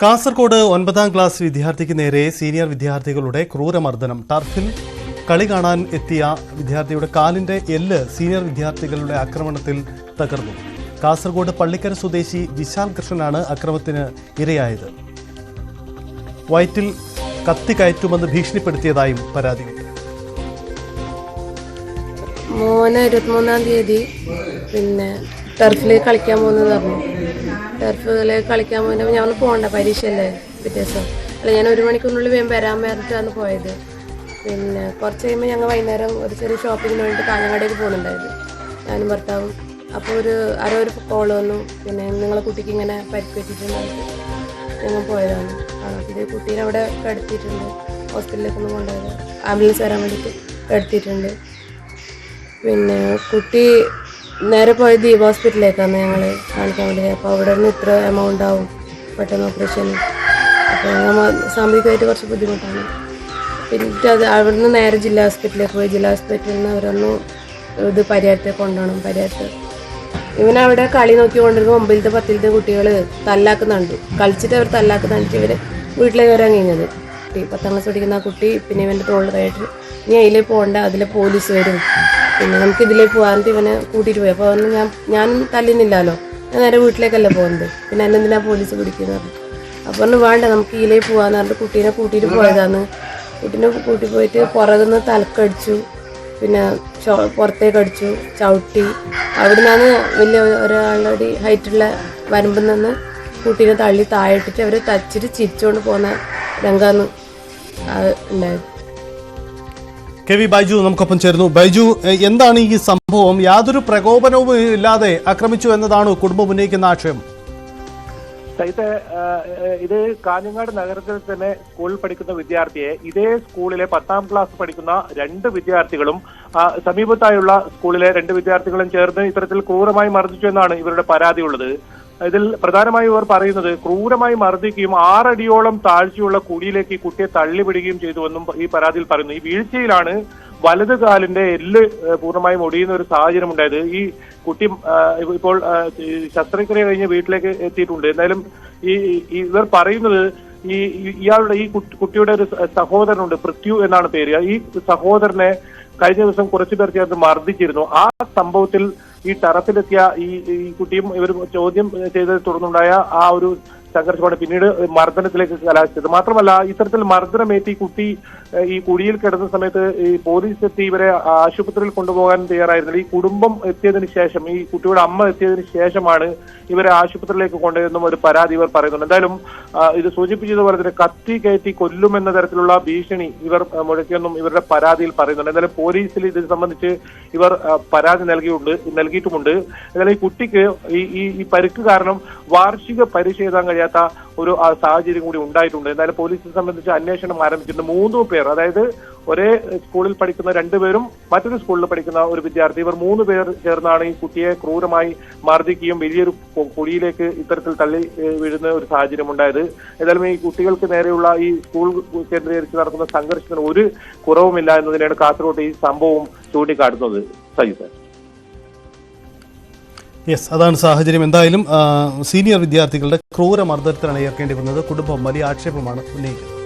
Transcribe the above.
Kasaragod 9ാം class വിദ്യാർത്ഥിക്ക് നേരെ senior വിദ്യാർത്ഥികളുടെ ക്രൂരമർദ്ദനം. ടർഫിൽ കളി കാണാൻ എത്തിയ വിദ്യാർത്ഥിയുടെ കാലിന്റെ എല്ല് സീനിയർ വിദ്യാർത്ഥികളുടെ ആക്രമണത്തിൽ തകർന്നു. കാസർഗോഡ് പള്ളിക്കര സ്വദേശി വിശാൽ കൃഷ്ണനാണ് അക്രമത്തിന് ഇരയായത്. വയറ്റിൽ കത്തി കയറ്റുമെന്ന് ഭീഷണിപ്പെടുത്തിയതായും പരാതിയുണ്ട്. മോന് 23-ാം തീയതി ടർഫിൽ കളിക്കാൻ പോകുന്നത് പറഞ്ഞു. ടർഫിൽ കളിക്കാൻ പോകുമ്പോൾ ഞാൻ പോകണ്ട, പരീക്ഷയല്ലേ പിറ്റേ ദിവസം. അല്ല, ഞാൻ 1 മണിക്കൂറിനുള്ളിൽ വേഗം വരാൻ പറഞ്ഞിട്ടാണ് പോയത്. കുറച്ച് കഴിയുമ്പോൾ ഞങ്ങൾ വൈകുന്നേരം ഒരു ചെറിയ ഷോപ്പിങ്ങിന് വേണ്ടിയിട്ട് കാഞ്ഞങ്ങാടേക്ക് പോകുന്നുണ്ടായിരുന്നു, ഞാനും ഭർത്താവും. അപ്പോൾ ഒരു കോൾ വന്നു, നിങ്ങളെ കുട്ടിക്ക് ഇങ്ങനെ പരിക്ക് പറ്റിയിട്ടുണ്ടായിട്ട് ഞങ്ങൾ പോയതാണ്. ഇത് കുട്ടീനെ അവിടെ കിടത്തിയിട്ടുണ്ട്, ഹോസ്പിറ്റലിലേക്കൊന്നും കൊണ്ടുപോയത്, ആംബുലൻസ് വരാൻ വേണ്ടിയിട്ട് കിടത്തിയിട്ടുണ്ട്. കുട്ടി നേരെ പോയത് ദീപ ഹോസ്പിറ്റലിലേക്കാണ് ഞങ്ങൾ കാണിക്കാൻ വേണ്ടി. അപ്പോൾ അവിടെ നിന്ന് ഇത്ര എമൗണ്ട് ആവും പെട്ടെന്ന് ഓപ്പറേഷന്. അപ്പോൾ ഞങ്ങൾ സാമ്പത്തികമായിട്ട് കുറച്ച് ബുദ്ധിമുട്ടാണ്. അത് അവിടെ നിന്ന് നേരെ ജില്ലാ ഹോസ്പിറ്റലിലേക്ക് പോയി. ജില്ലാ ഹോസ്പിറ്റലിൽ നിന്ന് അവരൊന്ന് പരിഹാരത്തേക്ക് കൊണ്ടുപോകണം. പരിഹാരത്ത് ഇവനവിടെ കളി നോക്കി കൊണ്ടിരുമ്പോൾ 9ത്തെ 10ത്തെ കുട്ടികൾ തല്ലാക്കുന്നുണ്ട്. കളിച്ചിട്ട് അവർ തല്ലാക്കുന്നുണ്ട്. ഇവർ വീട്ടിലേക്ക് വരാൻ കഴിഞ്ഞത്. 10ാം ക്ലാസ് പഠിക്കുന്ന ആ കുട്ടി ഇവൻ്റെ തോളിലായിട്ട് ഇനി അതിലേ പോകണ്ട, അതിലെ പോലീസ് വരും, നമുക്ക് ഇതിലേക്ക് പോകാനിട്ട് ഇവനെ കൂട്ടിയിട്ട് പോയി. അപ്പോൾ ഞാൻ തല്ലുന്നില്ലല്ലോ, ഞാൻ നേരെ വീട്ടിലേക്കല്ലേ പോകുന്നത്, എന്നെന്തിനാ പോലീസ് പിടിക്കുന്നത്. അപ്പോൾ വേണ്ട, നമുക്ക് ഇതിലേക്ക് പോകാമെന്ന് പറഞ്ഞിട്ട് കുട്ടീനെ കൂട്ടിയിട്ട് പോയതാണ്. കുട്ടീനെ കൂട്ടി പോയിട്ട് പുറകുനിന്ന് തലക്കടിച്ചു, പുറത്തേക്ക് അടിച്ചു, ചവിട്ടി. അവിടെ നിന്നാണ് വലിയ ഒരാളുടെ ഹൈറ്റുള്ള വരമ്പിൽ നിന്ന് കുട്ടീനെ തള്ളി താഴെട്ടിട്ട് അവർ തച്ചിട്ട് ചിരിച്ചുകൊണ്ട് പോകുന്ന രംഗമാണ് ഉണ്ടായത്. കെ.വി. ബൈജു നമുക്കൊപ്പം ചേർന്നു. ബൈജു, എന്താണ് ഈ സംഭവം? യാതൊരു പ്രകോപനവും ഇല്ലാതെ ആക്രമിച്ചു എന്നതാണ് കുടുംബം ഉന്നയിക്കുന്ന ആക്ഷേപം. ഇത് കാഞ്ഞങ്ങാട് നഗരത്തിൽ തന്നെ സ്കൂളിൽ പഠിക്കുന്ന വിദ്യാർത്ഥിയെ ഇതേ സ്കൂളിലെ 10ാം ക്ലാസ് പഠിക്കുന്ന 2 വിദ്യാർത്ഥികളും സമീപത്തായുള്ള സ്കൂളിലെ 2 വിദ്യാർത്ഥികളും ചേർന്ന് ഇത്തരത്തിൽ ക്രൂരമായി മർദ്ദിച്ചു എന്നാണ് ഇവരുടെ പരാതിയുള്ളത്. ഇതിൽ പ്രധാനമായും ഇവർ പറയുന്നത് ക്രൂരമായി മർദ്ദിക്കുകയും 6 അടിയോളം താഴ്ചയുള്ള കുഴിയിലേക്ക് ഈ കുട്ടിയെ തള്ളിവിടുകയും ചെയ്തുവെന്നും ഈ പരാതിയിൽ പറയുന്നു. ഈ വീഴ്ചയിലാണ് വലത് കാലിന്റെ എല്ല് പൂർണ്ണമായും ഒടിയുന്ന ഒരു സാഹചര്യം ഉണ്ടായത്. ഈ കുട്ടി ഇപ്പോൾ ശസ്ത്രക്രിയ കഴിഞ്ഞ് വീട്ടിലേക്ക് എത്തിയിട്ടുണ്ട്. എന്തായാലും ഇവർ പറയുന്നത് ഇയാളുടെ ഈ കുട്ടിയുടെ ഒരു സഹോദരനുണ്ട്, പൃഥ്വി എന്നാണ് പേര്. ഈ സഹോദരനെ കഴിഞ്ഞ ദിവസം കുറച്ചു പേർ ചേർന്ന് മർദ്ദിച്ചിരുന്നു. ആ സംഭവത്തിൽ ഈ ടറഫിലെത്തിയ ഈ കുട്ടിയും ഇവർ ചോദ്യം ചെയ്തത് തുടർന്നുണ്ടായ ആ ഒരു സംഘർഷമാണ് പിന്നീട് മർദ്ദനത്തിലേക്ക് കലാശിച്ചത്. മാത്രമല്ല, ഇത്തരത്തിൽ മർദ്ദനമേറ്റ് ഈ കുട്ടി ഈ കുഴിയിൽ കിടന്ന സമയത്ത് ഈ പോലീസ് എത്തി ഇവരെ ആശുപത്രിയിൽ കൊണ്ടുപോകാൻ തയ്യാറായിരുന്നില്ല. ഈ കുടുംബം എത്തിയതിനു ശേഷം, ഈ കുട്ടിയുടെ അമ്മ എത്തിയതിനു ശേഷമാണ് ഇവരെ ആശുപത്രിയിലേക്ക് കൊണ്ടുവരുന്ന ഒരു പരാതി ഇവർ പറയുന്നുണ്ട്. എന്തായാലും ഇത് സൂചിപ്പിച്ചതുപോലെ തന്നെ കത്തി കയറ്റി കൊല്ലുമെന്ന തരത്തിലുള്ള ഭീഷണി ഇവർ മുഴക്കിയെന്നും ഇവരുടെ പരാതിയിൽ പറയുന്നുണ്ട്. എന്തായാലും പോലീസിൽ ഇത് സംബന്ധിച്ച് ഇവർ പരാതി നൽകിയിട്ടുമുണ്ട്. എന്നാലും ഈ കുട്ടിക്ക് ഈ പരിക്ക് കാരണം വാർഷിക പരീക്ഷ എഴുതാൻ കഴിയാത്ത ഒരു സാഹചര്യം കൂടി ഉണ്ടായിട്ടുണ്ട്. എന്തായാലും പോലീസിനെ സംബന്ധിച്ച് അന്വേഷണം ആരംഭിച്ചിട്ടുണ്ട്. 3 പേർ, അതായത് ഒരേ സ്കൂളിൽ പഠിക്കുന്ന 2 പേരും മറ്റൊരു സ്കൂളിൽ പഠിക്കുന്ന ഒരു വിദ്യാർത്ഥി, ഇവർ 3 പേർ ചേർന്നാണ് ഈ കുട്ടിയെ ക്രൂരമായി മർദ്ദിക്കുകയും വലിയൊരു കുഴിയിലേക്ക് ഇത്തരത്തിൽ തള്ളി വീഴുന്ന ഒരു സാഹചര്യം ഉണ്ടായത്. ഏതായാലും ഈ കുട്ടികൾക്ക് നേരെയുള്ള ഈ സ്കൂൾ കേന്ദ്രീകരിച്ച് നടക്കുന്ന സംഘർഷത്തിന് ഒരു കുറവുമില്ല എന്നതിനാണ് കാസർഗോഡ് ഈ സംഭവം ചൂണ്ടിക്കാട്ടുന്നത്. സജിത്, യെസ്, അതാണ് സാഹചര്യം. എന്തായാലും സീനിയർ വിദ്യാർത്ഥികളുടെ ക്രൂരമർദ്ദനത്തിനാണ് ഏർക്കേണ്ടി വന്നത്. കുടുംബം വലിയ ആക്ഷേപമാണ് ഉന്നയിക്കുന്നത്.